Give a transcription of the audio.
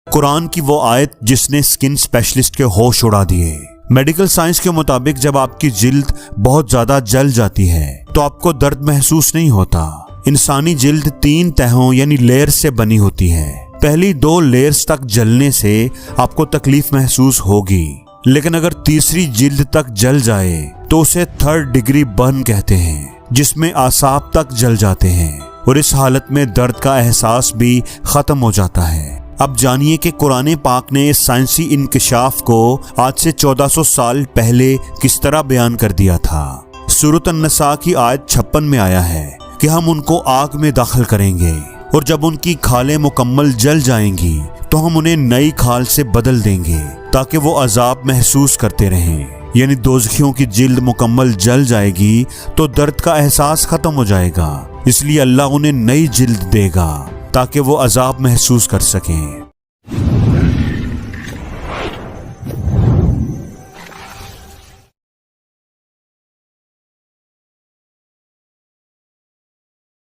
قرآن کی وہ آیت جس نے سکن اسپیشلسٹ کے ہوش اڑا دیے۔ میڈیکل سائنس کے مطابق جب آپ کی جلد بہت زیادہ جل جاتی ہے تو آپ کو درد محسوس نہیں ہوتا۔ انسانی جلد 3 تہوں یعنی لیئر سے بنی ہوتی ہے۔ پہلی 2 لیئرز تک جلنے سے آپ کو تکلیف محسوس ہوگی، لیکن اگر تیسری جلد تک جل جائے تو اسے 3rd ڈگری برن کہتے ہیں، جس میں اعصاب تک جل جاتے ہیں، اور اس حالت میں درد کا احساس بھی ختم ہو جاتا ہے۔ اب جانیے کہ قرآن پاک نے اس سائنسی انکشاف کو آج سے 1400 سال پہلے کس طرح بیان کر دیا تھا۔ سورۃ النساء کی آیت 56 میں آیا ہے کہ ہم ان کو آگ میں داخل کریں گے، اور جب ان کی کھالیں مکمل جل جائیں گی تو ہم انہیں نئی کھال سے بدل دیں گے تاکہ وہ عذاب محسوس کرتے رہیں۔ یعنی دوزخیوں کی جلد مکمل جل جائے گی تو درد کا احساس ختم ہو جائے گا، اس لیے اللہ انہیں نئی جلد دے گا تاکہ وہ عذاب محسوس کر سکیں۔